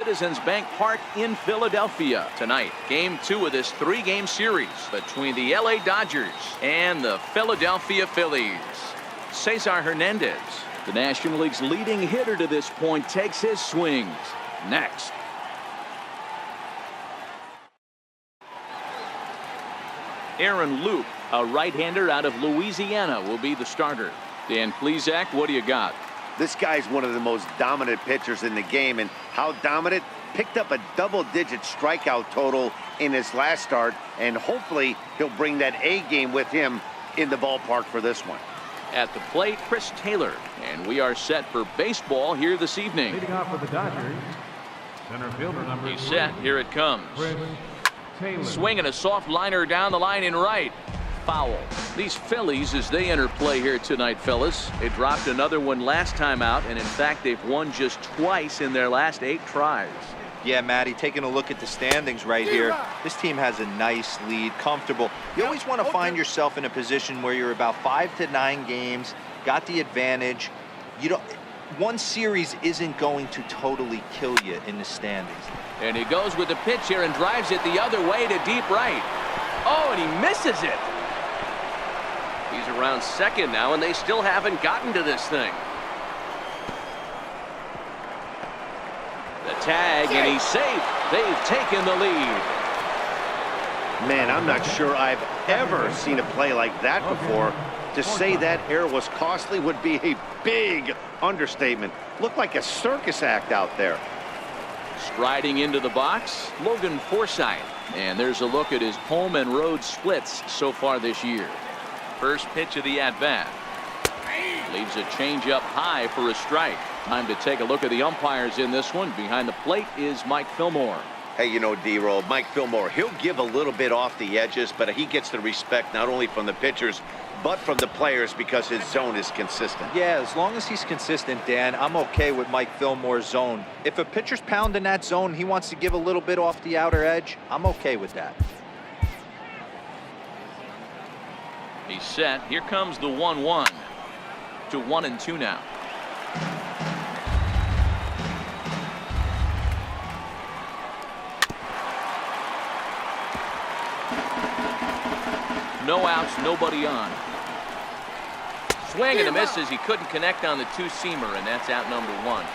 Citizens Bank Park in Philadelphia. Tonight, Game 2 of this 3-game series between the LA Dodgers and the Philadelphia Phillies. Cesar Hernandez, the National League's leading hitter to this point, takes his swings. Next. Aaron Loup, a right-hander out of Louisiana, will be the starter. Dan Plesac, what do you got? This guy's one of the most dominant pitchers in the game, and how dominant? Picked up a double-digit strikeout total in his last start, and hopefully he'll bring that A game with him in the ballpark for this one. At the plate, Chris Taylor, and we are set for baseball here this evening. Leading off for the Dodgers, center fielder number 3. He's set. Here it comes. Chris Taylor. Swinging a soft liner down the line in right. Foul. These Phillies, as they enter play here tonight, fellas, they dropped another one last time out, and in fact they've won just twice in their last 8 tries. Yeah, Matty, taking a look at the standings right here, this team has a nice lead, comfortable. You always want to find yourself in a position where you're about 5 to 9 games, got the advantage. You don't, one series isn't going to totally kill you in the standings. And he goes with the pitch here and drives it the other way to deep right. Oh, and he misses it. He's around second now, and they still haven't gotten to this thing. The tag, and he's safe. They've taken the lead. Man, I'm not sure I've ever seen a play like that before. To say that error was costly would be a big understatement. Looked like a circus act out there. Striding into the box, Logan Forsythe. And there's a look at his home and road splits so far this year. First pitch of the at-bat. Leaves a changeup high for a strike. Time to take a look at the umpires in this one. Behind the plate is Mike Fillmore. Hey, you know, D-Roll, Mike Fillmore, he'll give a little bit off the edges, but he gets the respect not only from the pitchers, but from the players because his zone is consistent. Yeah, as long as he's consistent, Dan, I'm okay with Mike Fillmore's zone. If a pitcher's pounding that zone, he wants to give a little bit off the outer edge, I'm okay with that. He's set. Here comes the 1-1 to 1-2 now. No outs, nobody on. Swing and a miss as he couldn't connect on the 2-seamer, and that's out number 1.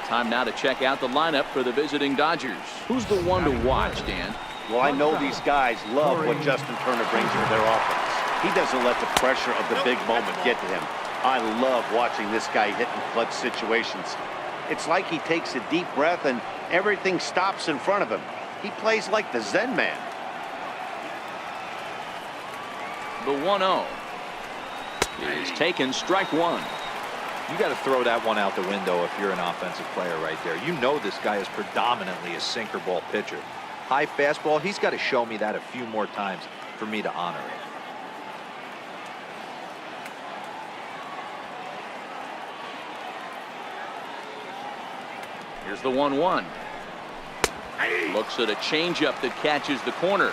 Time now to check out the lineup for the visiting Dodgers. Who's the one to watch, Dan? Well, I know these guys love what Justin Turner brings to their offense. He doesn't let the pressure of the big moment get to him. I love watching this guy hit in clutch situations. It's like he takes a deep breath and everything stops in front of him. He plays like the Zen man. The 1-0 is taken, strike 1. You got to throw that one out the window if you're an offensive player right there. You know this guy is predominantly a sinker ball pitcher. High fastball, he's got to show me that a few more times for me to honor it. Here's the 1-1. Looks at a changeup that catches the corner.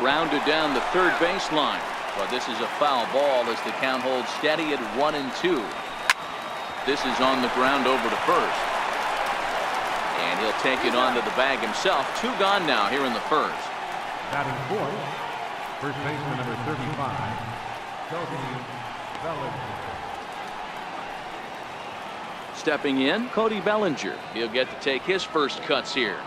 Rounded down the third baseline. But this is a foul ball as the count holds steady at 1-2. This is on the ground over to first. And he'll take it onto the bag himself. 2 gone now here in the first. Batting fourth, first baseman number 35, Cody Bellinger. Stepping in, Cody Bellinger. He'll get to take his first cuts here.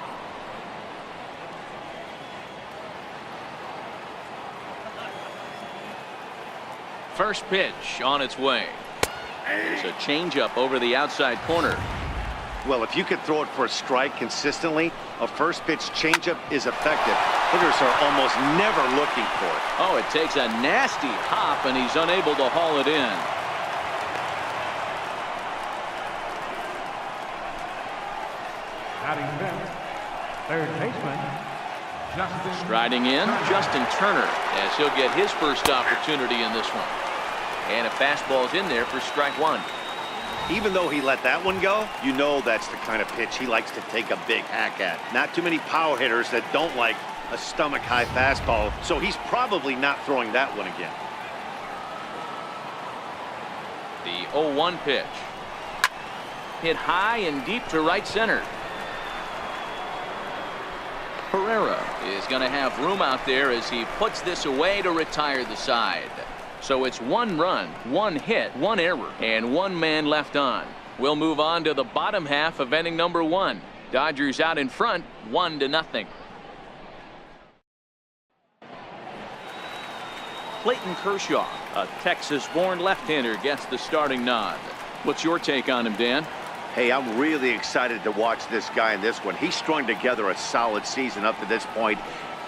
First pitch on its way. There's a changeup over the outside corner. Well, if you could throw it for a strike consistently, a first pitch changeup is effective. Hitters are almost never looking for it. Oh, it takes a nasty hop, and he's unable to haul it in. Batting fifth, third baseman, Justin. Striding in, Justin Turner, as he'll get his first opportunity in this one. And a fastball's in there for strike 1. Even though he let that one go, you know that's the kind of pitch he likes to take a big hack at. Not too many power hitters that don't like a stomach-high fastball, so he's probably not throwing that one again. The 0-1 pitch. Hit high and deep to right center. Pereira is going to have room out there as he puts this away to retire the side. So it's 1 run, 1 hit, 1 error, and 1 man left on. We'll move on to the bottom half of inning number 1. Dodgers out in front, 1-0. Clayton Kershaw, a Texas-born left-hander, gets the starting nod. What's your take on him, Dan? Hey, I'm really excited to watch this guy in this one. He's strung together a solid season up to this point.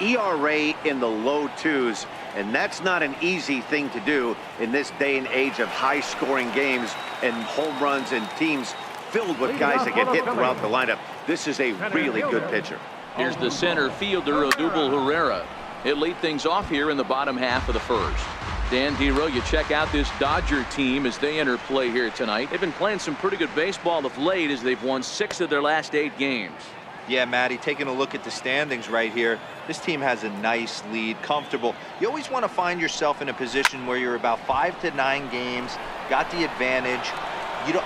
ERA in the low 2s, and that's not an easy thing to do in this day and age of high-scoring games and home runs and teams filled with guys that get hit throughout the lineup. This is a really good pitcher. Here's the center fielder, Odubel Herrera. He'll lead things off here in the bottom half of the first. Dan Hero, you check out this Dodger team as they enter play here tonight. They've been playing some pretty good baseball of late as they've won 6 of their last 8 games. Yeah, Matty, taking a look at the standings right here, this team has a nice lead, comfortable. You always want to find yourself in a position where you're about 5 to 9 games, got the advantage. You don't.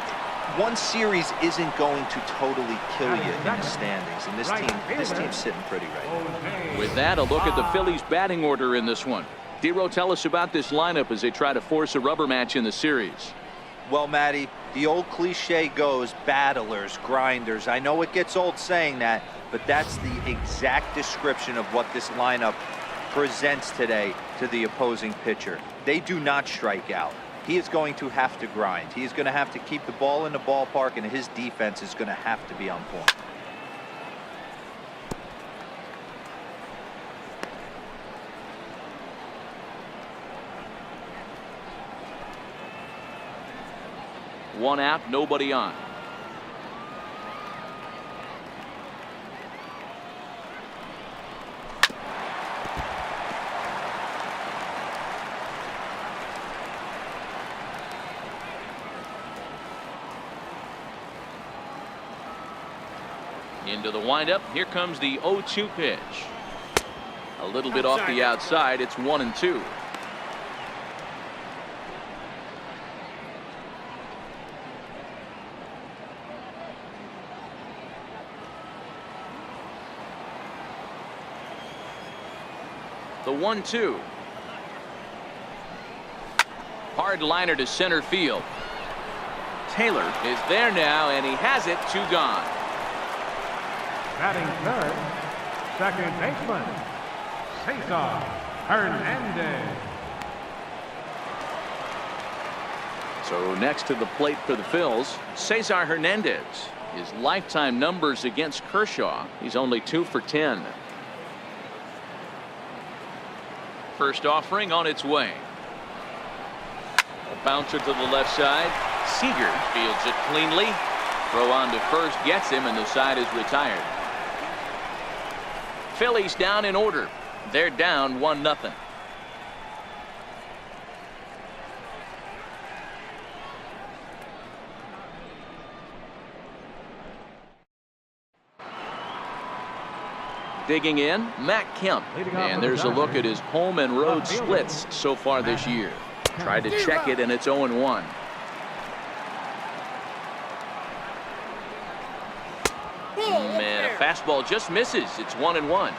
One series isn't going to totally kill you in the standings, and this team's sitting pretty right now. With that, a look at the Phillies batting order in this one. Dero, tell us about this lineup as they try to force a rubber match in the series. Well, Matty, the old cliche goes, battlers, grinders. I know it gets old saying that, but that's the exact description of what this lineup presents today to the opposing pitcher. They do not strike out. He is going to have to grind. He is going to have to keep the ball in the ballpark, and his defense is going to have to be on point. One out, nobody on. Into the windup. Here comes the 0-2 pitch. A little bit off the outside. It's 1-2. The 1-2. Hard liner to center field. Taylor is there now, and he has it. 2 gone. Batting third, second baseman, Saison Hernandez. So next to the plate for the Phils, Cesar Hernandez. His lifetime numbers against Kershaw, he's only 2 for 10. First offering on its way. A bouncer to the left side. Seager fields it cleanly. Throw on to first gets him, and the side is retired. Phillies down in order. They're down 1-0. Digging in, Matt Kemp. And there's a look at his home and road splits so far this year. Tried to check it, and it's 0-1. Man, a fastball just misses. It's 1-1.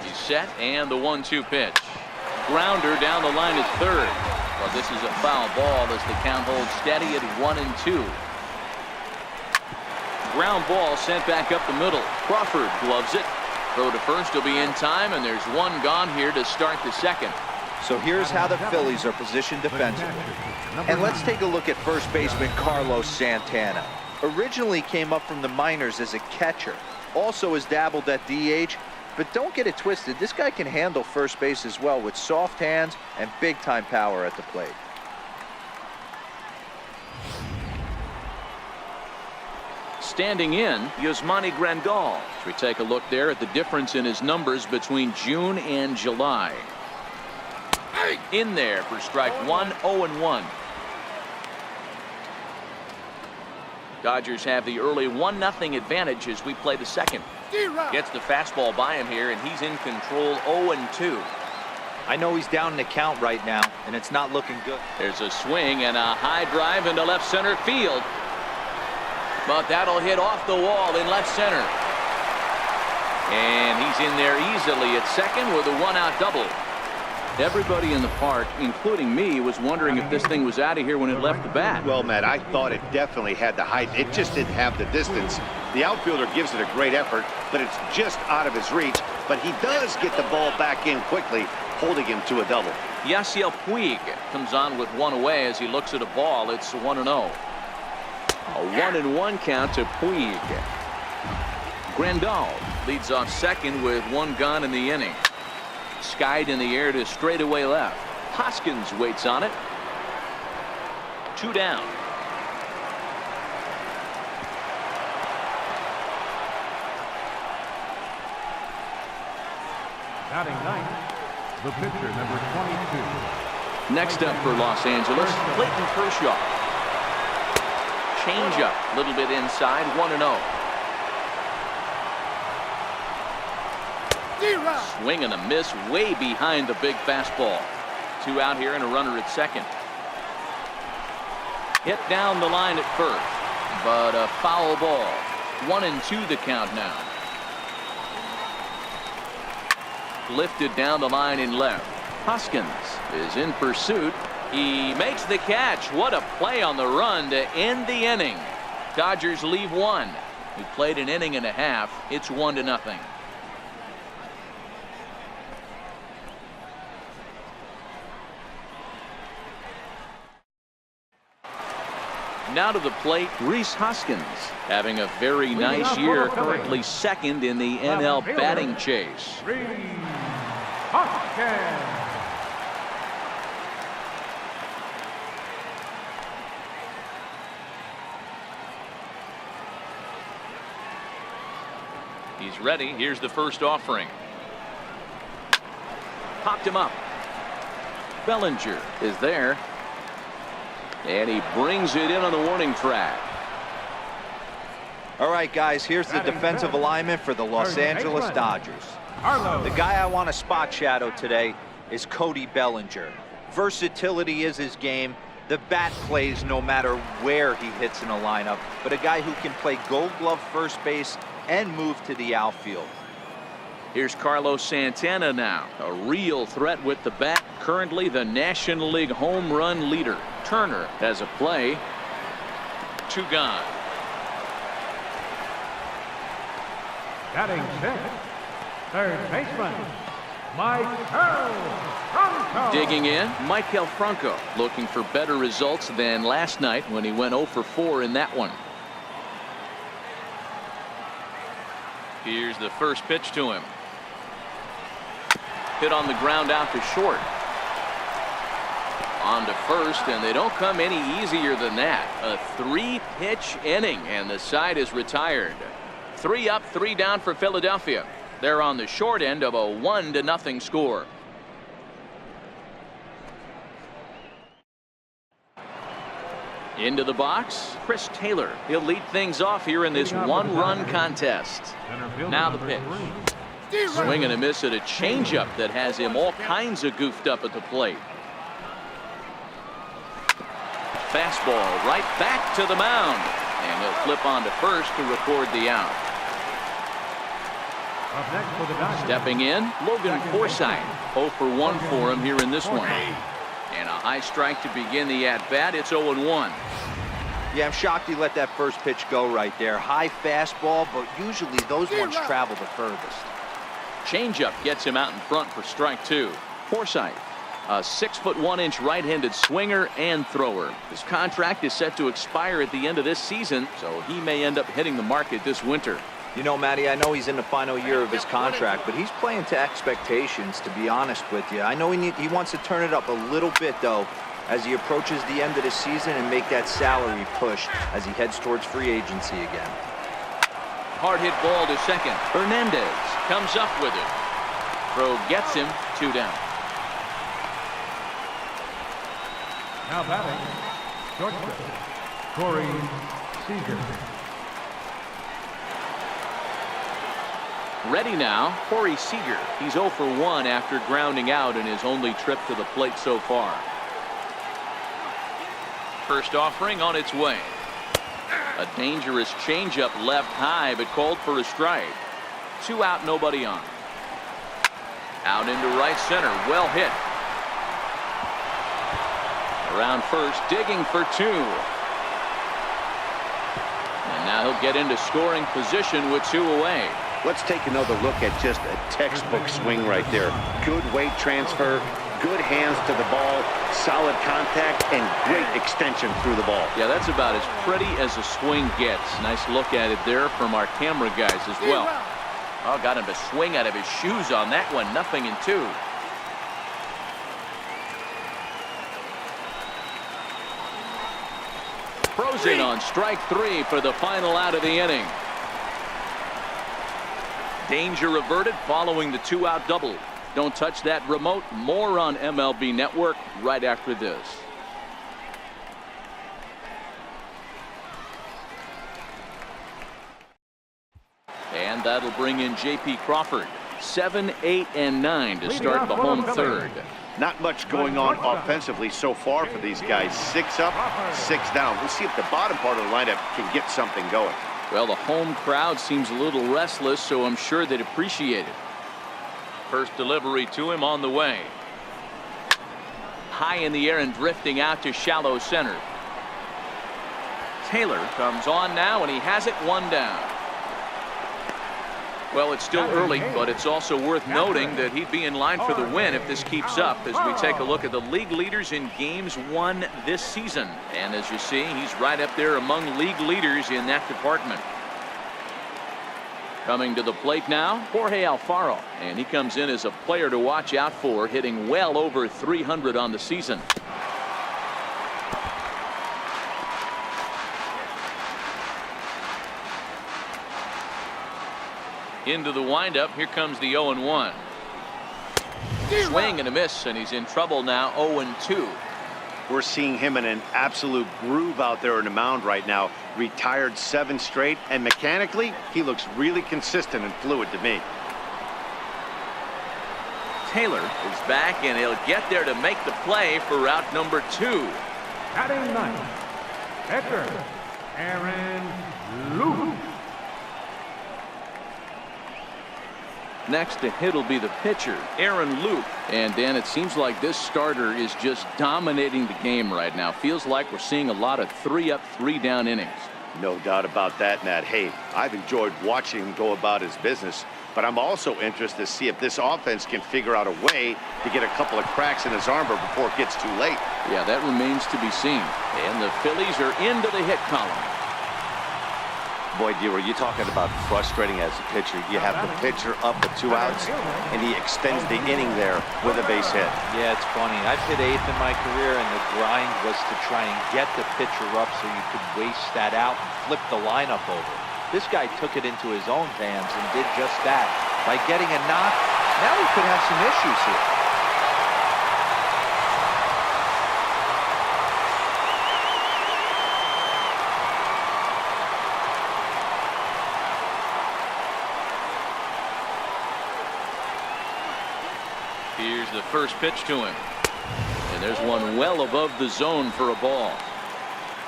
He's set, and the 1-2 pitch. Grounder down the line at third. Well, this is a foul ball as the count holds steady at 1-2. Ground ball sent back up the middle. Crawford gloves it. Throw to first will be in time, and there's 1 gone here to start the second. So here's how the Phillies are positioned defensively. And let's take a look at first baseman Carlos Santana. Originally came up from the minors as a catcher. Also has dabbled at DH. But don't get it twisted. This guy can handle first base as well with soft hands and big-time power at the plate. Standing in, Yasmani Grandal. We take a look there at the difference in his numbers between June and July. In there for strike 1, 0-1. Dodgers have the early 1-0 advantage as we play the second. Gets the fastball by him here, and he's in control 0-2. I know he's down in the count right now, and it's not looking good. There's a swing and a high drive into left center field. But that'll hit off the wall in left center. And he's in there easily at second with a 1-out double. Everybody in the park, including me, was wondering if this thing was out of here when it left the bat. Well, Matt, I thought it definitely had the height. It just didn't have the distance. The outfielder gives it a great effort, but it's just out of his reach. But he does get the ball back in quickly, holding him to a double. Yasiel Puig comes on with one away as he looks at a ball. It's 1-0. A 1-1 count to Puig. Grandal leads off second with one gone in the inning. Skied in the air to straightaway left. Hoskins waits on it. 2 down. Batting ninth, the pitcher, number 22. Next up for Los Angeles, Clayton Kershaw. Changeup, a little bit inside, 1-0. Swing and a miss way behind the big fastball. 2 out here and a runner at second. Hit down the line at first, but a foul ball. 1-2 the count now. Lifted down the line in left. Hoskins is in pursuit. He makes the catch. What a play on the run to end the inning. Dodgers leave one. We played an inning and a half. It's 1-0. Now to the plate, Rhys Hoskins, having a very nice year, currently second in the NL batting chase. Rhys Hoskins. He's ready. Here's the first offering. Popped him up. Bellinger is there. And he brings it in on the warning track. All right, guys, here's the defensive alignment for the Los Angeles Dodgers. The guy I want to spot shadow today is Cody Bellinger. Versatility is his game. The bat plays no matter where he hits in a lineup, but a guy who can play Gold Glove first base and move to the outfield. Here's Carlos Santana now, a real threat with the bat, currently the National League home run leader. Turner has a play. 2 gone. Batting sixth, third baseman, Maikel Franco. Digging in, Maikel Franco, looking for better results than last night when he went 0 for 4 in that one. Here's the first pitch to him. Hit on the ground out to short. On to first, and they don't come any easier than that. A 3-pitch inning, and the side is retired. 3 up, 3 down for Philadelphia. They're on the short end of a 1-0 score. Into the box, Chris Taylor. He'll lead things off here in this 1-run contest. Now the pitch. Swing and a miss at a changeup that has him all kinds of goofed up at the plate. Fastball right back to the mound, and he'll flip on to first to record the out. Up next for the Dodgers, Stepping in, Logan Forsythe. 0 for 1 for him here in this one. And a high strike to begin the at-bat. It's 0-1. Yeah, I'm shocked he let that first pitch go right there. High fastball, but usually those ones travel the furthest. Changeup gets him out in front for strike 2. Forsythe, a 6'1" right-handed swinger and thrower. His contract is set to expire at the end of this season, so he may end up hitting the market this winter. You know, Matty, I know he's in the final year of his contract, but he's playing to expectations, to be honest with you. I know he wants to turn it up a little bit, though, as he approaches the end of the season and make that salary push as he heads towards free agency again. Hard hit ball to second. Hernandez comes up with it. Throw gets him. 2 down. now batting, shortstop, Corey Seager. Ready now, Corey Seager. He's 0 for 1 after grounding out in his only trip to the plate so far. First offering on its way. A dangerous changeup left high, but called for a strike. 2 out, nobody on. Out into right center, well hit. Around first, digging for 2. And now he'll get into scoring position with 2 away. Let's take another look at just a textbook swing right there. Good weight transfer, good hands to the ball, solid contact, and great extension through the ball. Yeah, that's about as pretty as a swing gets. Nice look at it there from our camera guys as well. Oh, got him to swing out of his shoes on that one. 0-2. Frozen on strike 3 for the final out of the inning. Danger averted following the 2-out double. Don't touch that remote. More on MLB Network right after this. And that'll bring in J.P. Crawford. 7, 8, and 9 to start the home third. Not much going on offensively so far for these guys. 6 up, 6 down. We'll see if the bottom part of the lineup can get something going. Well, the home crowd seems a little restless, so I'm sure they'd appreciate it. First delivery to him on the way. High in the air and drifting out to shallow center. Taylor comes on now, and he has it 1 down. Well, it's still early, but it's also worth noting that he'd be in line for the win if this keeps up as we take a look at the league leaders in games won this season. And as you see, he's right up there among league leaders in that department. Coming to the plate now, Jorge Alfaro. And he comes in as a player to watch out for, hitting well over 300 on the season. Into the windup. Here comes the 0-1. Swing and a miss, and he's in trouble now. 0-2. We're seeing him in an absolute groove out there in the mound right now. Retired 7 straight, and mechanically, he looks really consistent and fluid to me. Taylor is back, and he'll get there to make the play for out number 2. Batting 9th, pitcher, Aaron Luke. Next to hit will be the pitcher, Aaron Luke. And Dan, it seems like this starter is just dominating the game right now. Feels like we're seeing a lot of 3-up, 3-down innings. No doubt about that, Matt. Hey, I've enjoyed watching him go about his business, but I'm also interested to see if this offense can figure out a way to get a couple of cracks in his armor before it gets too late. Yeah, that remains to be seen. And the Phillies are into the hit column. Boy, D-Roy, you're talking about frustrating as a pitcher. You have the pitcher up with 2 outs, and he extends the inning there with a base hit. Yeah, it's funny. I've hit 8th in my career, and the grind was to try and get the pitcher up so you could waste that out and flip the lineup over. This guy took it into his own hands and did just that. By getting a knock, now he could have some issues here. Here's the first pitch to him. And there's one well above the zone for a ball.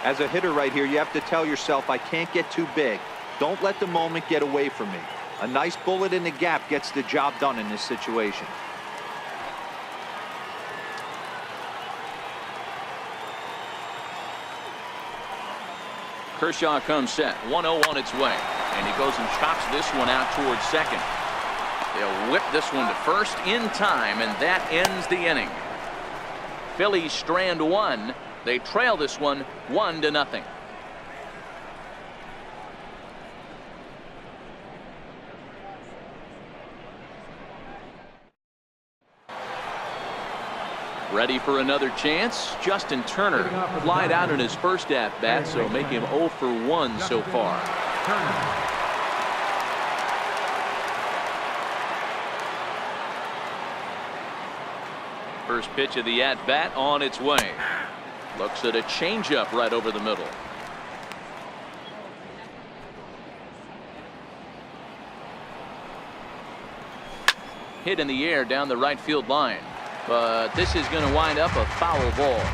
As a hitter right here, you have to tell yourself, I can't get too big. Don't let the moment get away from me. A nice bullet in the gap gets the job done in this situation. Kershaw comes set. 1-0 on its way. And he goes and chops this one out towards second. They'll whip this one to first in time, and that ends the inning. Phillies strand 1. They trail this one 1-0. Ready for another chance? Justin Turner flied out in his first at-bat, so make him 0 for 1 so far. First pitch of the at-bat on its way. Looks at a changeup right over the middle. hit in the air down the right field line. But this is going to wind up a foul ball.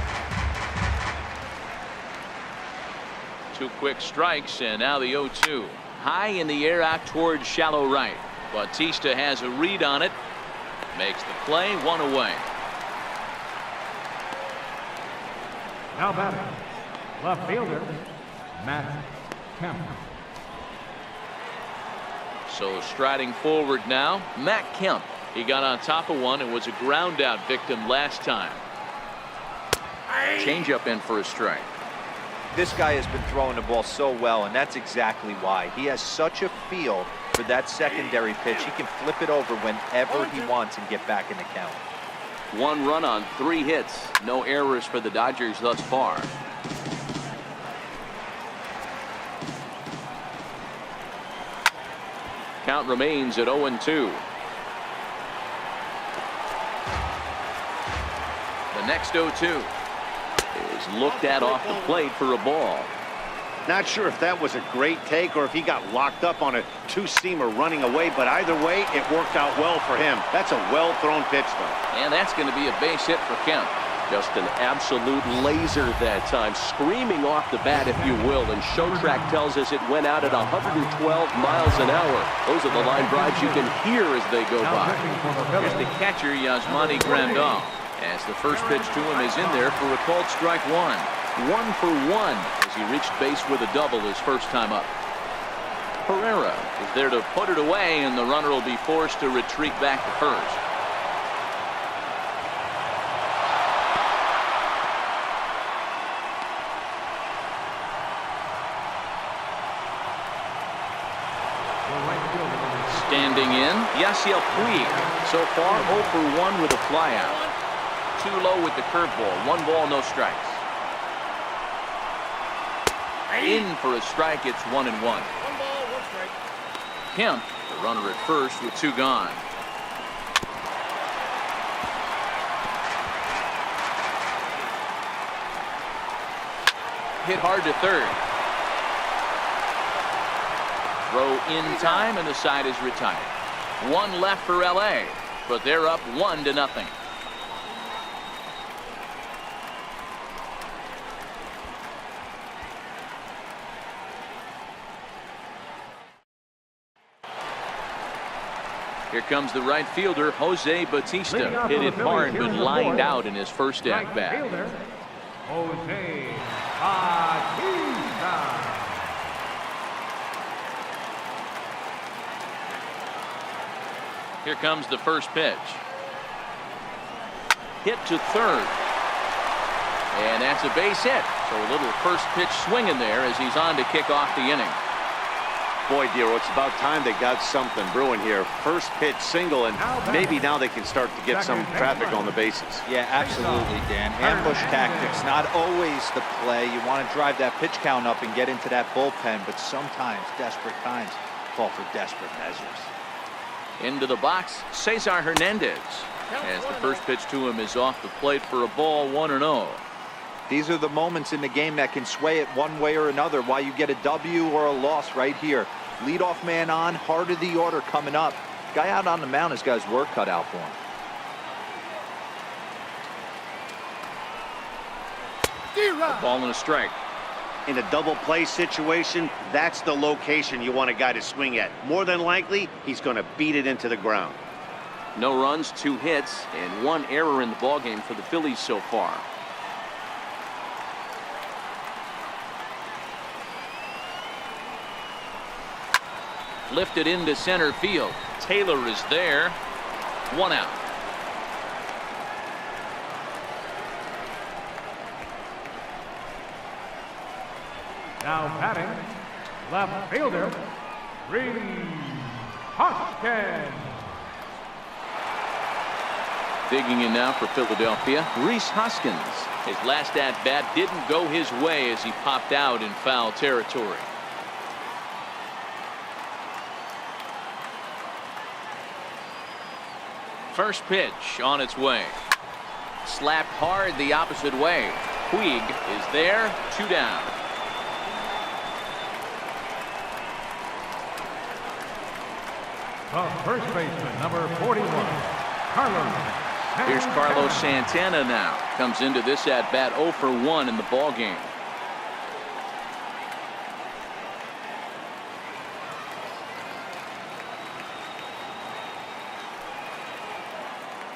2 quick strikes, and now the 0-2. High in the air out towards shallow right. Bautista has a read on it. Makes the play, 1 away. Now batting, left fielder, Matt Kemp. So striding forward now, Matt Kemp. He got on top of one and was a ground out victim last time. Changeup in for a strike. This guy has been throwing the ball so well, and that's exactly why. He has such a feel for that secondary pitch. He can flip it over whenever he wants and get back in the count. 1 run on 3 hits. No errors for the Dodgers thus far. Count remains at 0-2. The next 0-2 is looked at off the plate for a ball. Not sure if that was a great take or if he got locked up on a 2-seamer running away, but either way, it worked out well for him. That's a well-thrown pitch, though. And that's going to be a base hit for Kemp. Just an absolute laser that time, screaming off the bat, if you will. And Showtrack tells us it went out at 112 miles an hour. Those are the line drives you can hear as they go by. Here's the catcher, Yasmani Grandal. As the first pitch to him is in there for a called strike 1. 1 for 1 as he reached base with a double his first time up. Pereira is there to put it away, and the runner will be forced to retreat back to first. Standing in, Yasiel Puig. So far 0 for 1 with a flyout. Too low with the curveball. 1 ball, no strikes. In for a strike. It's 1-1. 1 ball, 1 strike. Kemp, the runner at first with 2 gone. Hit hard to third. Throw in time, and the side is retired. 1 left for LA, but they're up 1-0. Here comes the right fielder, Jose Bautista. Hit it hard, but lined out in his first at bat. Jose Bautista. Here comes the first pitch. Hit to third. And that's a base hit. So a little first pitch swing in there as he's on to kick off the inning. Boy, Dero, it's about time they got something brewing here. First pitch single, and maybe now they can start to get some traffic on the bases. Yeah, absolutely, Dan. Ambush tactics, not always the play. You want to drive that pitch count up and get into that bullpen, but sometimes desperate times call for desperate measures. Into the box, Cesar Hernandez. As the first pitch to him is off the plate for a ball, 1-0. These are the moments in the game that can sway it one way or another, why you get a W or a loss right here. Leadoff man on, heart of the order coming up. Guy out on the mound has got his work cut out for him. A ball and a strike. In a double play situation, that's the location you want a guy to swing at. More than likely, he's going to beat it into the ground. No runs, 2 hits, and 1 error in the ballgame for the Phillies so far. Lifted into center field. Taylor is there. 1 out. Now batting, left fielder, Rhys Hoskins. Digging in now for Philadelphia, Rhys Hoskins. His last at-bat didn't go his way as he popped out in foul territory. First pitch on its way. Slapped hard the opposite way. Puig is there, 2 down. The first baseman, number 41, Carlos. Here's Carlos Santana now. Comes into this at-bat 0 for 1 in the ballgame.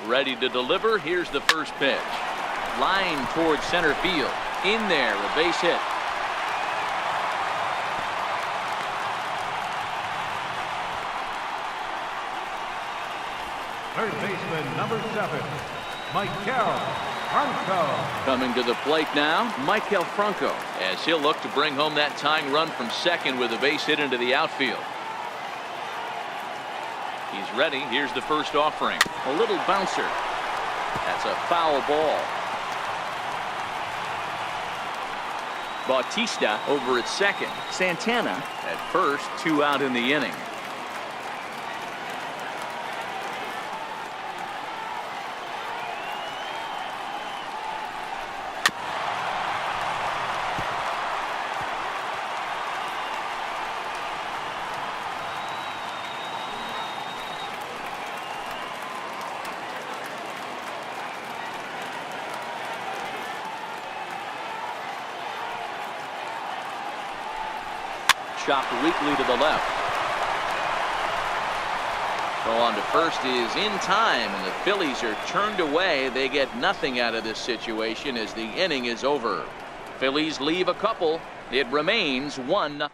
Ready to deliver. Here's the first pitch. Line towards center field. In there, a base hit. Third baseman, number 7, Michael Franco. Coming to the plate now, Michael Franco, as he'll look to bring home that tying run from second with a base hit into the outfield. He's ready. Here's the first offering. A little bouncer. That's a foul ball. Bautista over at second. Santana at first. 2 out in the inning. Chopped weakly to the left. Throw on to first is in time, and the Phillies are turned away. They get nothing out of this situation as the inning is over. Phillies leave a couple. It remains 1-0.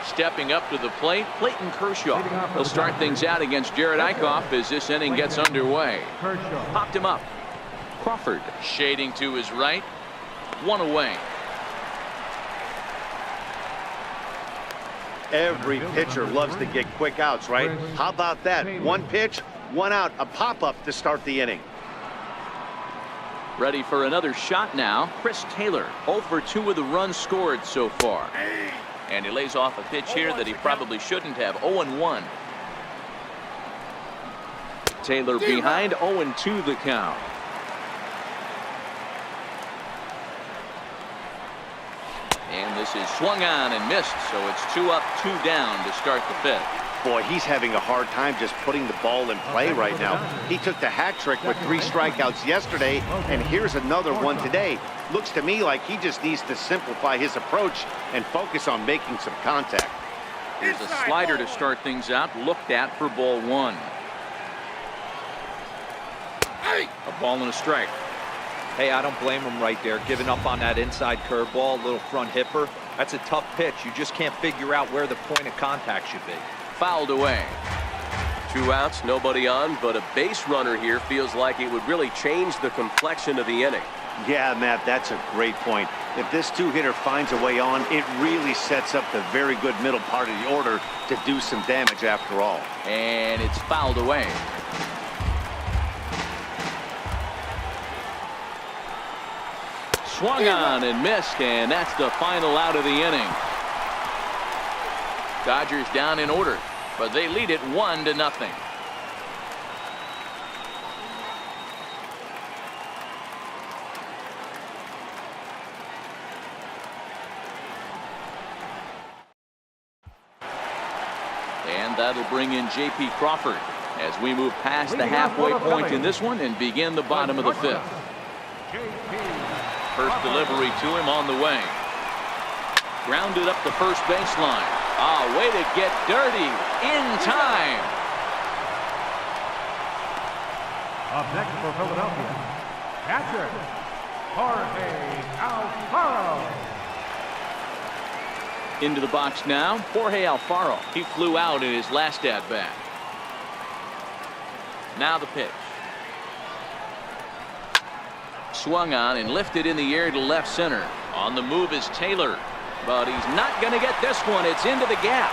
Stepping up to the plate, Clayton Kershaw. He'll start things out against Jared Eichhoff as this inning gets underway. Popped him up. Crawford shading to his right. 1 away. Every pitcher loves to get quick outs, right? How about that? 1 pitch, 1 out, a pop-up to start the inning. Ready for another shot now. Chris Taylor, 0 for 2 with the runs scored so far. And he lays off a pitch here that he probably shouldn't have. 0-1. Taylor behind, 0-2 the count. And this is swung on and missed, so it's 2 up, 2 down to start the 5th. Boy, he's having a hard time just putting the ball in play right now. He took the hat trick with 3 strikeouts yesterday, and here's another one today. Looks to me like he just needs to simplify his approach and focus on making some contact. Here's a slider to start things out, looked at for ball 1. A ball and a strike. Hey, I don't blame him right there, giving up on that inside curveball, little front hipper. That's a tough pitch. You just can't figure out where the point of contact should be. Fouled away. 2 outs, nobody on, but a base runner here feels like it would really change the complexion of the inning. Yeah, Matt, that's a great point. If this 2-hitter finds a way on, it really sets up the very good middle part of the order to do some damage after all. And it's fouled away. Swung on and missed, and that's the final out of the inning. Dodgers down in order, but they lead it 1-0. And that'll bring in J.P. Crawford as we move past the halfway point in this one and begin the bottom of the 5th. First delivery to him on the way. Grounded up the first baseline. Way to get dirty in time. Up next for Philadelphia, catcher, Jorge Alfaro. Into the box now, Jorge Alfaro. He flew out in his last at-bat. Now the pitch. Swung on and lifted in the air to left center. On the move is Taylor, but he's not going to get this one. It's into the gap.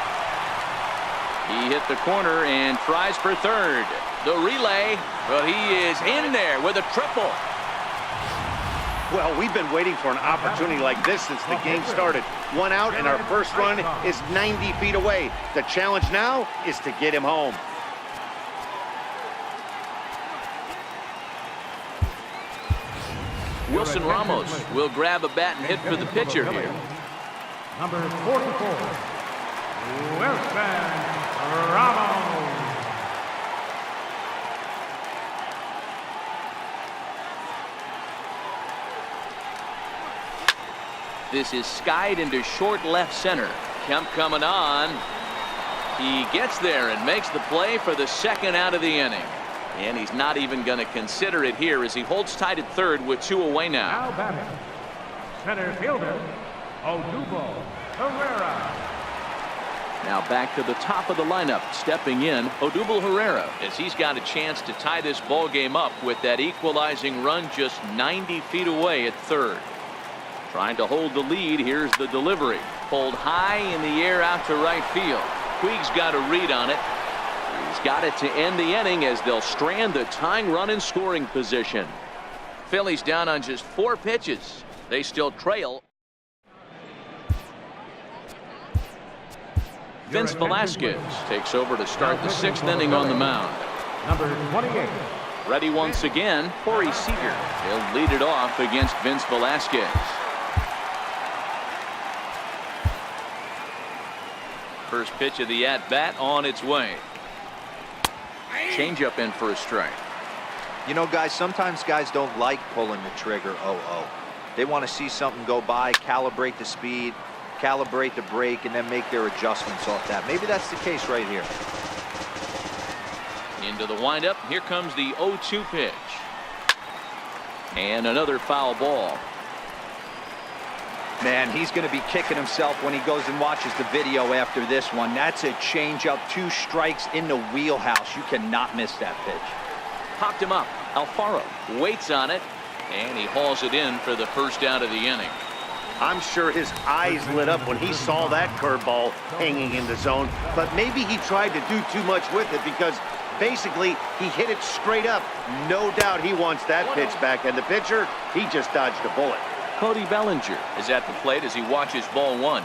He hit the corner and tries for third. The relay, but he is in there with a triple. Well, we've been waiting for an opportunity like this since the game started. 1 out, and our first run is 90 feet away. The challenge now is to get him home. Wilson Ramos will grab a bat and hit for the pitcher here. Number 44, Wilson This is skied into short left center. Kemp coming on. He gets there and makes the play for the second out of the inning. And he's not even going to consider it here as he holds tight at third with 2 away now. Now batting, center fielder, Odubel Herrera. Now back to the top of the lineup, stepping in, Odubel Herrera, as he's got a chance to tie this ball game up with that equalizing run just 90 feet away at third. Trying to hold the lead. Here's the delivery. Pulled high in the air out to right field. Puig's got a read on it. He's got it to end the inning as they'll strand the tying run in scoring position. Phillies down on just 4 pitches. They still trail. Vince Velasquez takes over to start the 6th inning on the mound. Number 28. Ready once again, Corey Seager. He'll lead it off against Vince Velasquez. First pitch of the at-bat on its way. Changeup in for a strike. You know, guys, sometimes guys don't like pulling the trigger. They want to see something go by, calibrate the speed, calibrate the brake, and then make their adjustments off that. Maybe that's the case right here. Into the windup. Here comes the 0-2 pitch. And another foul ball. Man, he's going to be kicking himself when he goes and watches the video after this one. That's a changeup, 2 strikes in the wheelhouse. You cannot miss that pitch. Popped him up. Alfaro waits on it, and he hauls it in for the first out of the inning. I'm sure his eyes lit up when he saw that curveball hanging in the zone, but maybe he tried to do too much with it because basically he hit it straight up. No doubt he wants that pitch back, and the pitcher, he just dodged a bullet. Cody Bellinger is at the plate as he watches ball 1.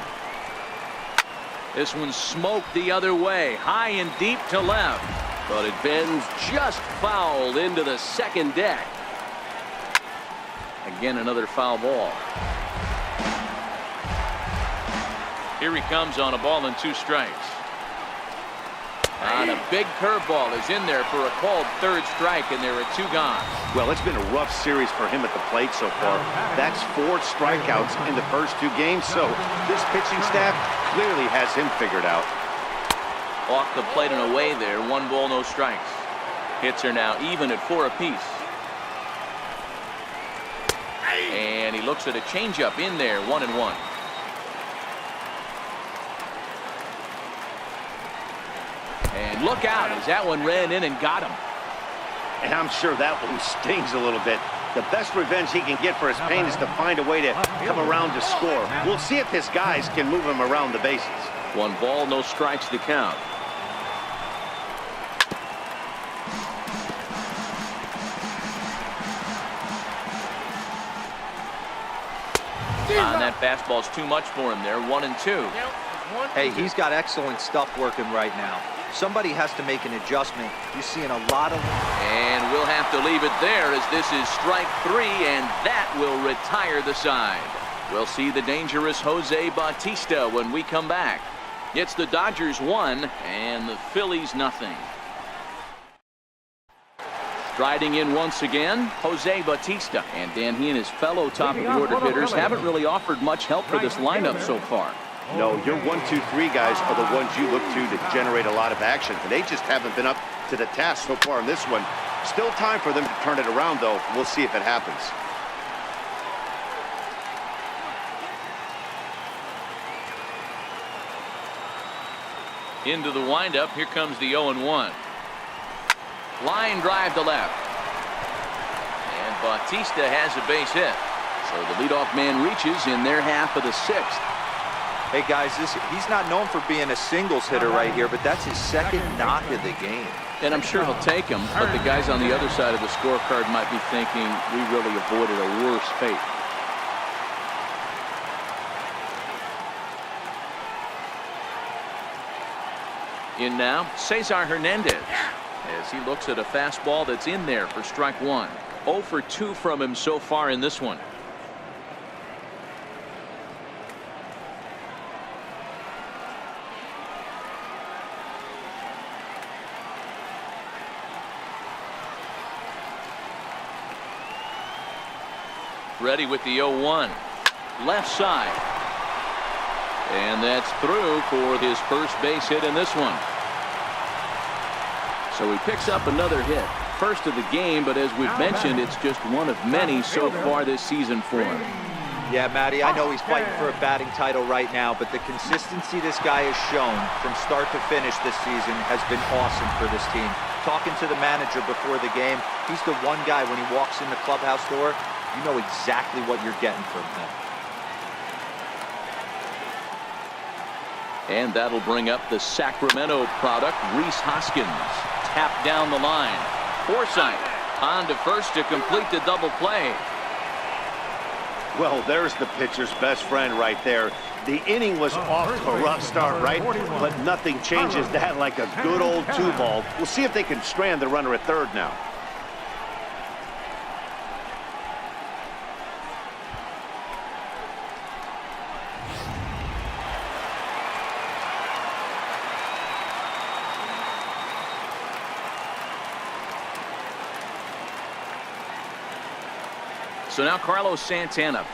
This one's smoked the other way, high and deep to left, but it bends just foul into the second deck. Again, another foul ball. Here he comes on a ball and 2 strikes. And a big curveball is in there for a called 3rd strike, and there are 2 gone. Well, it's been a rough series for him at the plate so far. That's 4 strikeouts in the first 2 games, so this pitching staff clearly has him figured out. Off the plate and away there, 1 ball, no strikes. Hits are now even at 4 apiece. And he looks at a changeup in there, 1-1. And look out as that one ran in and got him. And I'm sure that one stings a little bit. The best revenge he can get for his pain is to find a way to come around to score. We'll see if his guys can move him around the bases. 1 ball, no strikes to count. And that fastball's too much for him there, 1-2. Hey, he's got excellent stuff working right now. Somebody has to make an adjustment. You're seeing a lot of... And we'll have to leave it there as this is strike 3, and that will retire the side. We'll see the dangerous Jose Bautista when we come back. It's the Dodgers 1 and the Phillies nothing. Striding in once again, Jose Bautista. And Dan, he and his fellow top-of-the-order hitters haven't really offered much help for this lineup so far. No, your 1, 2, 3 guys are the ones you look to generate a lot of action. And they just haven't been up to the task so far in this one. Still time for them to turn it around, though. We'll see if it happens. Into the windup. Here comes the 0-1. Line drive to left. And Bautista has a base hit. So the leadoff man reaches in their half of the 6th. Hey, guys, he's not known for being a singles hitter right here, but that's his 2nd knock of the game. And I'm sure he'll take him, but the guys on the other side of the scorecard might be thinking we really avoided a worse fate. In now, Cesar Hernandez, as he looks at a fastball that's in there for strike 1. 0 for 2 from him so far in this one. Ready with the 0-1. left side. And that's through for his first base hit in this one. So he picks up another hit. First of the game, but as we've mentioned, it's just one of many so far this season for him. Yeah, Matty, I know he's fighting for a batting title right now, but the consistency this guy has shown from start to finish this season has been awesome for this team. Talking to the manager before the game, he's the one guy when he walks in the clubhouse door, you know exactly what you're getting from him. And that'll bring up the Sacramento product, Rhys Hoskins. Tapped down the line. Forsythe on to first to complete the double play. Well, there's the pitcher's best friend right there. The inning was off to a rough start, right? But nothing changes that like a good old 2-ball. We'll see if they can strand the runner at third now. So now Carlos Santana.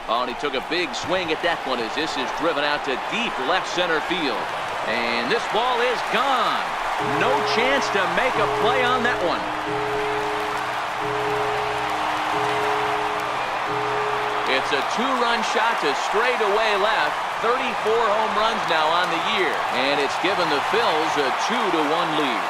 Oh, and he took a big swing at that one as this is driven out to deep left center field. And this ball is gone. No chance to make a play on that one. It's a 2-run shot to straightaway left. 34 home runs now on the year. And it's given the Phils a 2-1 lead.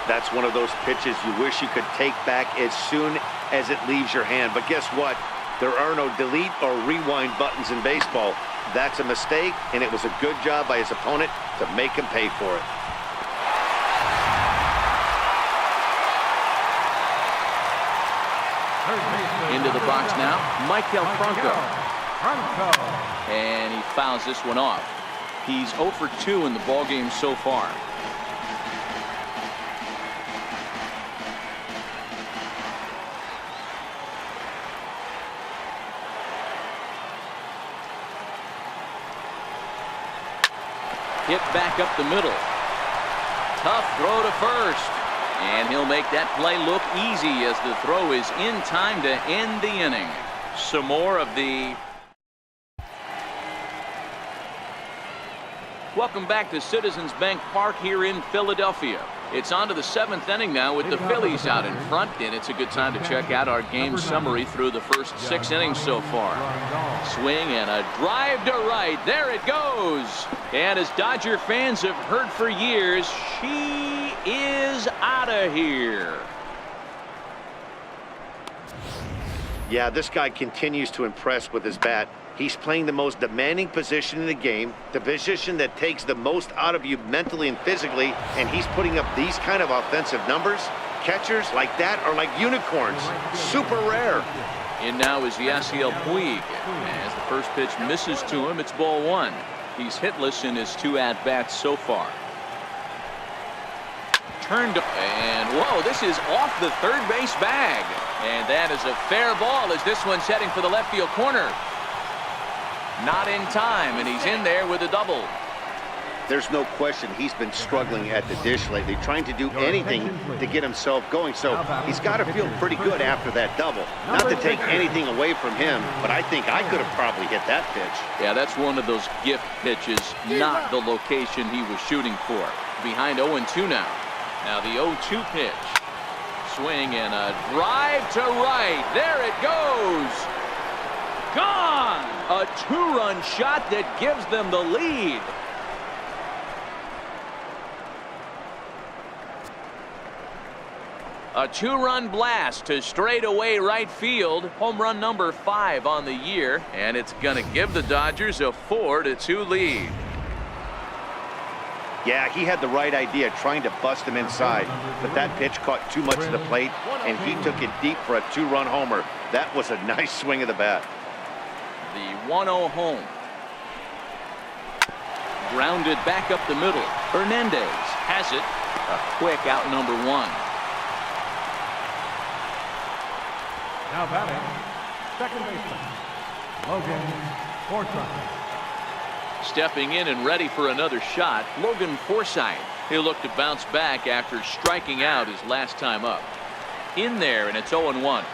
That's one of those pitches you wish you could take back as soon as it leaves your hand. But guess what? There are no delete or rewind buttons in baseball. That's a mistake, and it was a good job by his opponent to make him pay for it. Into the box now, Michael Franco. And he fouls this one off. He's 0 for 2 in the ballgame so far. Hit back up the middle. Tough throw to first. And he'll make that play look easy as the throw is in time to end the inning. Some more of the... Welcome back to Citizens Bank Park here in Philadelphia. It's on to the 7th inning now with the Phillies out in front, and it's a good time to check out our game summary through the first 6 innings so far. Swing and a drive to right. There it goes. And as Dodger fans have heard for years, she is out of here. Yeah, this guy continues to impress with his bat. He's playing the most demanding position in the game, the position that takes the most out of you mentally and physically, and he's putting up these kind of offensive numbers. Catchers like that are like unicorns. Super rare. And now is Yasiel Puig. As the first pitch misses to him, it's ball 1. He's hitless in his 2 at-bats so far. Turned and whoa, this is off the third base bag. And that is a fair ball as this one's heading for the left field corner. Not in time, and he's in there with a double. There's no question he's been struggling at the dish lately, trying to do anything to get himself going. So he's got to feel pretty good after that double. Not to take anything away from him, but I think I could have probably hit that pitch. Yeah, that's one of those gift pitches, not the location he was shooting for. Behind 0-2 now. Now the 0-2 pitch. Swing and a drive to right. There it goes. Gone! A 2-run shot that gives them the lead. A 2-run blast to straightaway right field. Home run number 5 on the year. And it's going to give the Dodgers a 4-2 lead. Yeah, he had the right idea trying to bust him inside. But that pitch caught too much of the plate, and he took it deep for a 2-run homer. That was a nice swing of the bat. The 1-0 home. Grounded back up the middle. Hernandez has it. A quick out number 1. Now batting, second baseman, Logan Forsythe. Stepping in and ready for another shot, Logan Forsythe. He'll look to bounce back after striking out his last time up. In there, and it's 0-1.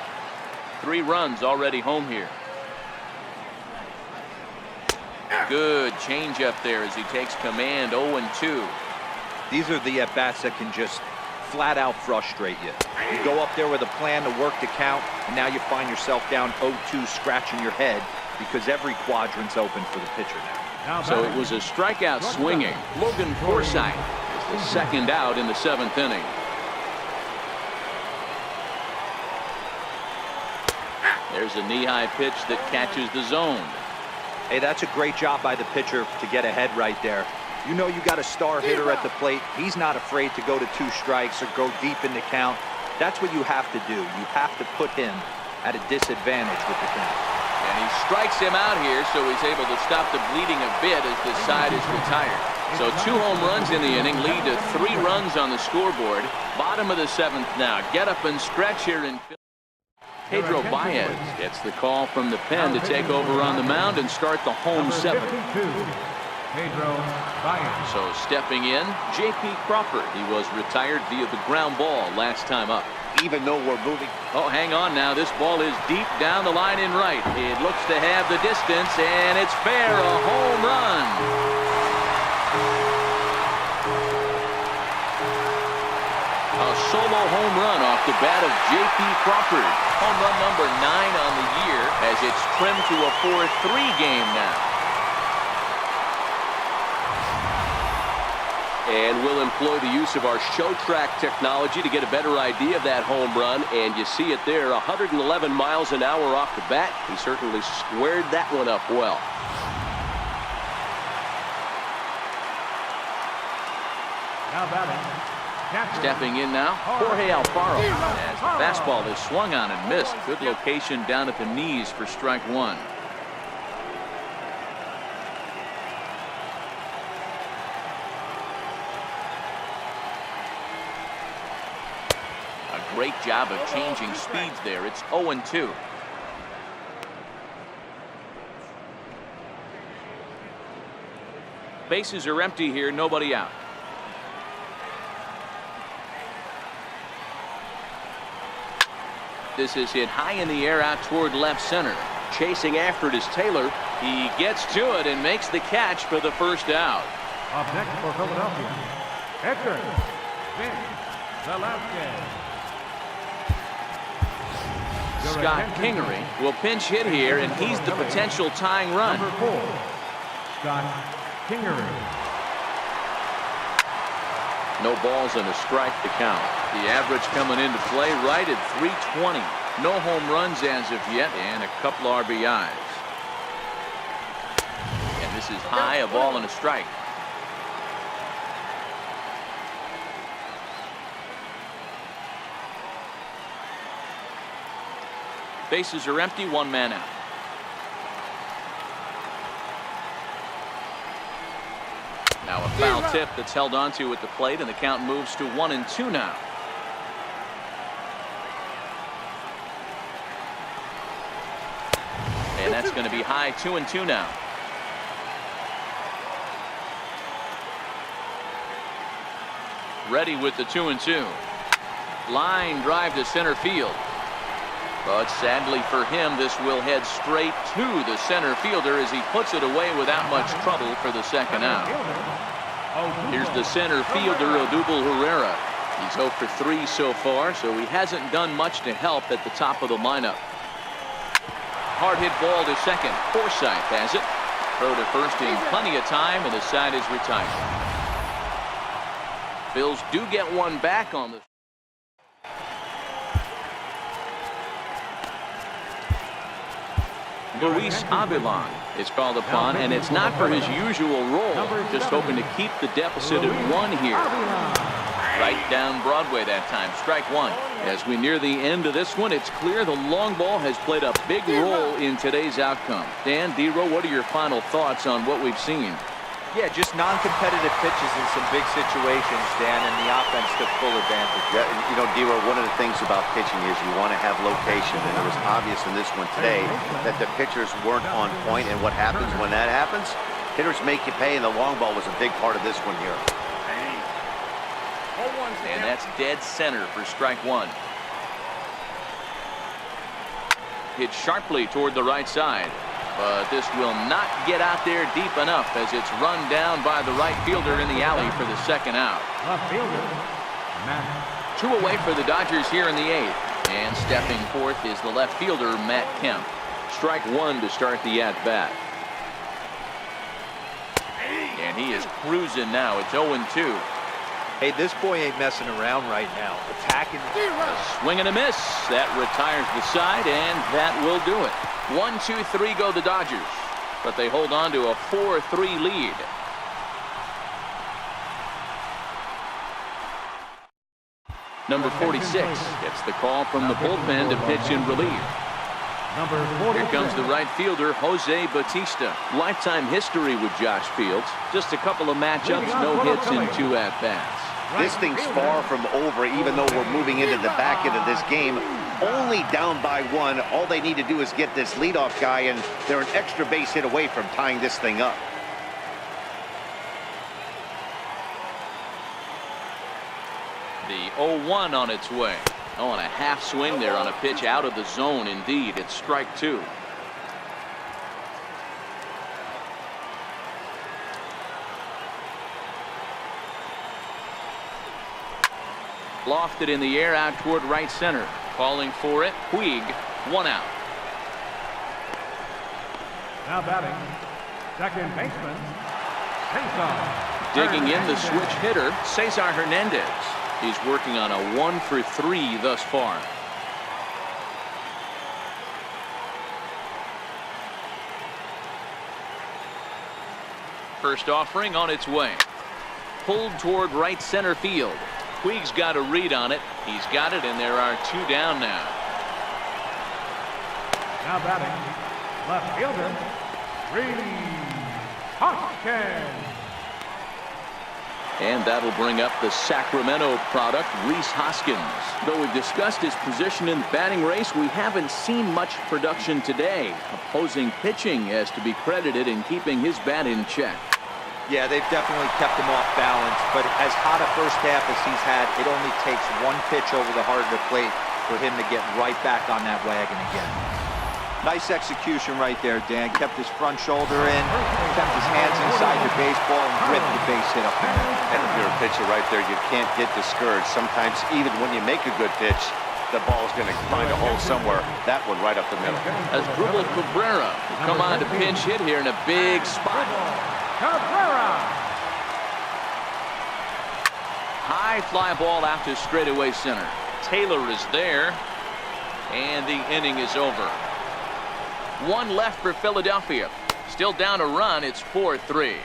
3 runs already home here. Good changeup there as he takes command. 0-2. These are the at-bats that can just flat out frustrate you. You go up there with a plan to work the count, and now you find yourself down 0-2, scratching your head because every quadrant's open for the pitcher now. So it was a strikeout swinging. Logan Forsythe is the second out in the 7th inning. There's a knee-high pitch that catches the zone. Hey, that's a great job by the pitcher to get ahead right there. You know you got a star hitter at the plate. He's not afraid to go to 2 strikes or go deep in the count. That's what you have to do. You have to put him at a disadvantage with the count. And he strikes him out here, so he's able to stop the bleeding a bit as the side is retired. So 2 home runs in the inning lead to 3 runs on the scoreboard. Bottom of the 7th now. Get up and stretch here in Philly. Pedro Baez gets the call from the pen to take over on the mound and start the home 7th. Pedro Baez. So stepping in, J.P. Crawford. He was retired via the ground ball last time up. Even though we're moving. Oh, hang on now. This ball is deep down the line in right. It looks to have the distance, and it's fair. A home run. A solo home run off the bat of J.P. Crawford. Home run number 9 on the year as it's trimmed to a 4-3 game now. And we'll employ the use of our show track technology to get a better idea of that home run. And you see it there, 111 miles an hour off the bat. He certainly squared that one up well. Now batting. Stepping in now, Jorge Alfaro. As the fastball is swung on and missed. Good location down at the knees for strike 1. A great job of changing speeds there. It's 0-2. Bases are empty here, nobody out. This is hit high in the air out toward left center. Chasing after it is Taylor. He gets to it and makes the catch for the first out. Up next for Philadelphia, Edgar Velasquez. Scott Kingery will pinch hit here, and he's the potential tying run. Number 4, Scott Kingery. No balls and a strike to count. The average coming into play right at 320. No home runs as of yet, and a couple RBIs. And this is high, a ball and a strike. Bases are empty, 1 man out. Now a foul tip that's held onto at the plate, and the count moves to 1-2 now. And that's going to be high, 2-2 now. Ready with the 2-2. Line drive to center field. But sadly for him, this will head straight to the center fielder as he puts it away without much trouble for the second out. Here's the center fielder, Odubel Herrera. He's 0 for 3 so far, so he hasn't done much to help at the top of the lineup. Hard hit ball to second. Forsythe has it. Throw to first in plenty of time, and the side is retired. Phils do get one back on the. Luis Avilan is called upon, and it's not for his usual role. Just hoping to keep the deficit at 1 here. Right down Broadway that time. Strike 1. As we near the end of this one, it's clear the long ball has played a big role in today's outcome. Dan, D-Row, what are your final thoughts on what we've seen? Yeah, just non-competitive pitches in some big situations, Dan, and the offense took full advantage. Yeah, you know, D-Row, one of the things about pitching is you want to have location, and it was obvious in this one today that the pitchers weren't on point, and what happens when that happens? Hitters make you pay, and the long ball was a big part of this one here. And that's dead center for strike one. Hit sharply toward the right side, but this will not get out there deep enough as it's run down by the right fielder in the alley for the second out. Left fielder, Matt. 2 away for the Dodgers here in the 8th. And stepping forth is the left fielder, Matt Kemp. Strike one to start the at-bat. And he is cruising now. It's 0-2. Hey, this boy ain't messing around right now. Attacking. Swing and a miss. That retires the side, and that will do it. 1-2-3 go the Dodgers, but they hold on to a 4-3 lead. Number 46 gets the call from the bullpen to pitch in relief. Number 40. Here comes the right fielder, Jose Bautista. Lifetime history with Josh Fields. Just a couple of matchups, no hits in 2 at-bats. This thing's far from over, even though we're moving into the back end of this game. Only down by 1. All they need to do is get this leadoff guy, and they're an extra base hit away from tying this thing up. The 0-1 on its way. Oh, and a half swing there on a pitch out of the zone. Indeed, it's strike 2. Lofted in the air out toward right center. Calling for it, Puig. 1 out. Now batting, second baseman, Saison. Digging in the switch hitter, Cesar Hernandez. He's working on a 1-for-3 thus far. First offering on its way. Pulled toward right center field. Puig's got a read on it. He's got it, and there are 2 down now. Now batting, left fielder, Hoskins. And that'll bring up the Sacramento product, Rhys Hoskins. Though we've discussed his position in the batting race, we haven't seen much production today. Opposing pitching has to be credited in keeping his bat in check. Yeah, they've definitely kept him off balance, but as hot a first half as he's had, it only takes 1 pitch over the heart of the plate for him to get right back on that wagon again. Nice execution right there, Dan. Kept his front shoulder in, kept his hands inside the baseball, and ripped the base hit up there. And if you're a pitcher right there, you can't get discouraged. Sometimes even when you make a good pitch, the ball's going to find a hole somewhere. That one right up the middle. As Dribble Cabrera will come on to pinch hit here in a big spot. Cabrera. High fly ball out to straightaway center. Taylor is there, and the inning is over. 1 left for Philadelphia. Still down a run. It's 4-3.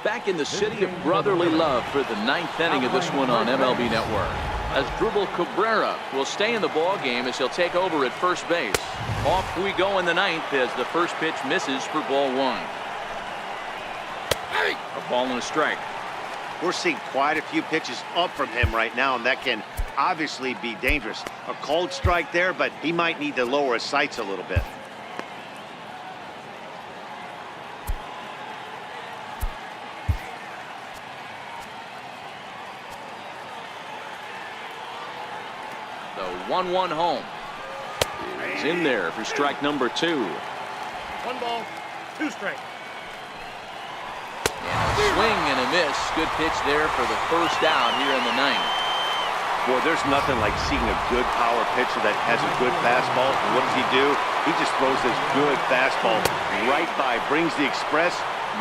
Back in the city of brotherly love for the 9th inning of this one on MLB Network. As Dribble Cabrera will stay in the ball game as he'll take over at first base. Off we go in the 9th as the first pitch misses for ball 1. A ball and a strike. We're seeing quite a few pitches up from him right now, and that can obviously be dangerous. A cold strike there, but he might need to lower his sights a little bit. The 1-1 home is in there for strike number 2. 1 ball, 2 strikes. And a swing and a miss. Good pitch there for the first out here in the 9th. Boy, there's nothing like seeing a good power pitcher that has a good fastball. And what does he do? He just throws this good fastball right by, brings the express.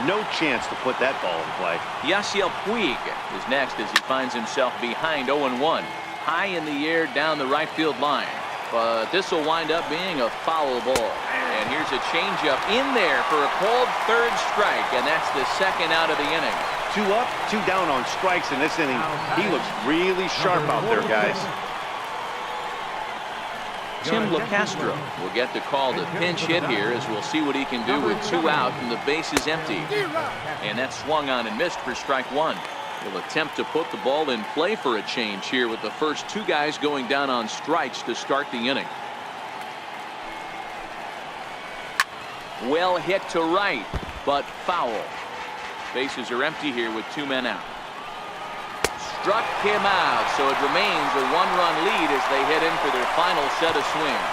No chance to put that ball in play. Yasiel Puig is next as he finds himself behind 0-1. High in the air down the right field line. But this will wind up being a foul ball. And here's a changeup in there for a called 3rd strike. And that's the 2nd out of the inning. 2 up, 2 down on strikes in this inning. He looks really sharp out there, guys. Tim LeCastro will get the call to pinch hit here as we'll see what he can do with 2 out and the base is empty. And that's swung on and missed for strike 1. He'll attempt to put the ball in play for a change here with the first 2 guys going down on strikes to start the inning. Well hit to right, but foul. Bases are empty here with 2 men out. struck him out, so it remains a one-run lead as they head in for their final set of swings.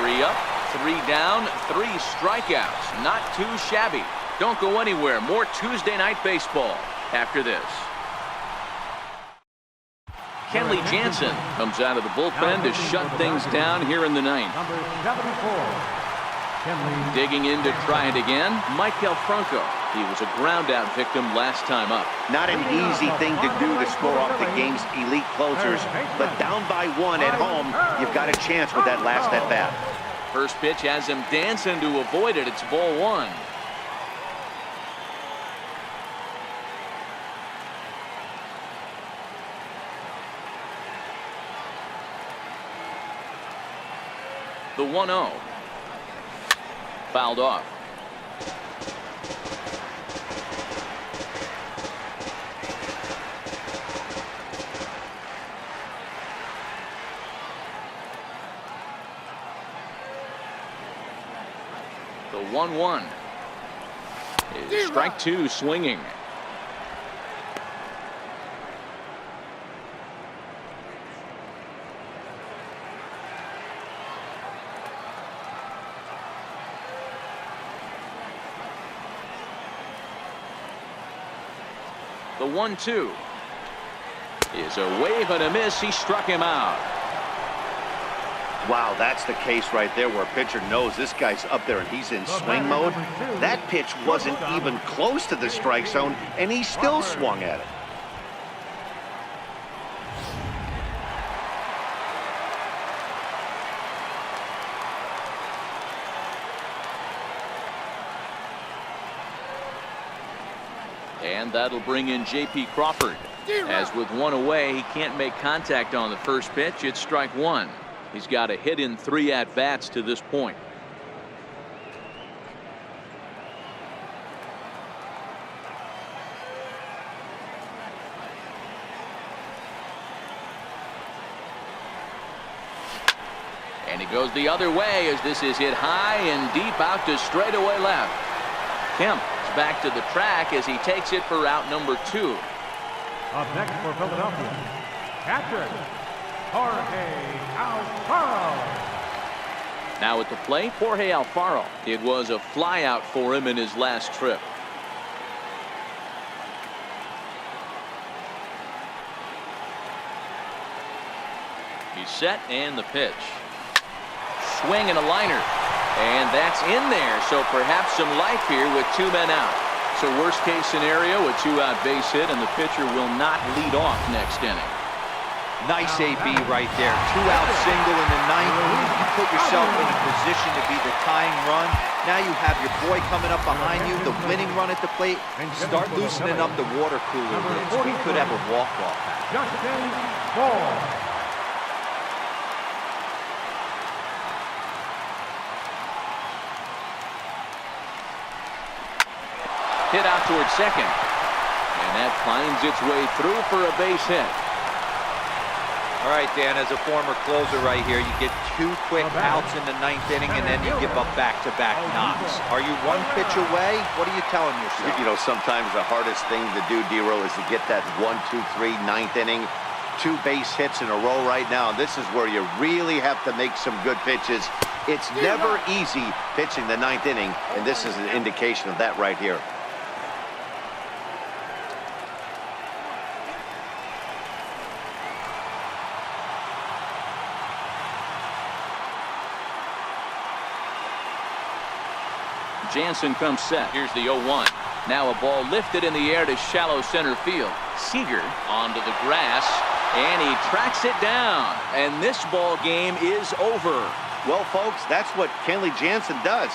3 up, 3 down, 3 strikeouts. Not too shabby. Don't go anywhere. More Tuesday Night Baseball after this. Kenley Jansen comes out of the bullpen to shut things down here in the ninth. Number 74. Kenley. Digging in to try it again, Michael Franco. He was a ground-out victim last time up. Not an easy thing to do to score off the game's elite closers, but down by 1 at home, you've got a chance with that last at-bat. First pitch has him dancing to avoid it. It's ball 1. The 1-0. Fouled off. The 1-1 is strike 2 swinging. The 1-2 is a wave and a miss. He struck him out. Wow, that's the case right there where a pitcher knows this guy's up there and he's in swing mode. That pitch wasn't even close to the strike zone, and he still swung at it. And that'll bring in J.P. Crawford. As with 1 away, he can't make contact on the first pitch. It's strike 1. He's got a hit in 3 at-bats to this point. And he goes the other way as this is hit high and deep out to straightaway left. Kemp is back to the track as he takes it for out number 2. Up next for Philadelphia, catcher, Jorge Alfaro. Now at the plate, Jorge Alfaro. It was a flyout for him in his last trip. He's set and the pitch. Swing and a liner. And that's in there, so perhaps some life here with 2 men out. So worst case scenario, a 2-out base hit, and the pitcher will not lead off next inning. Nice AB right there. 2-out single in the 9th. You put yourself in a position to be the tying run. Now you have your boy coming up behind you, the winning run at the plate. Start loosening up the water cooler lids. We could have a walk-off. Justin Ball. Hit out towards second. And that finds its way through for a base hit. All right, Dan, as a former closer right here, you get 2 quick outs in the 9th inning, and then you give up back-to-back knocks. Are you 1 pitch away? What are you telling yourself? You know, sometimes the hardest thing to do, D-Roll, is to get that 1, 2, 3, 9th inning. 2 base hits in a row right now. This is where you really have to make some good pitches. It's never easy pitching the 9th inning, and this is an indication of that right here. Jansen comes set. Here's the 0-1. Now a ball lifted in the air to shallow center field. Seager onto the grass, and he tracks it down. And this ball game is over. Well, folks, that's what Kenley Jansen does.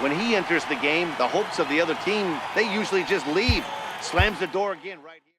When he enters the game, the hopes of the other team, they usually just leave. Slams the door again right here.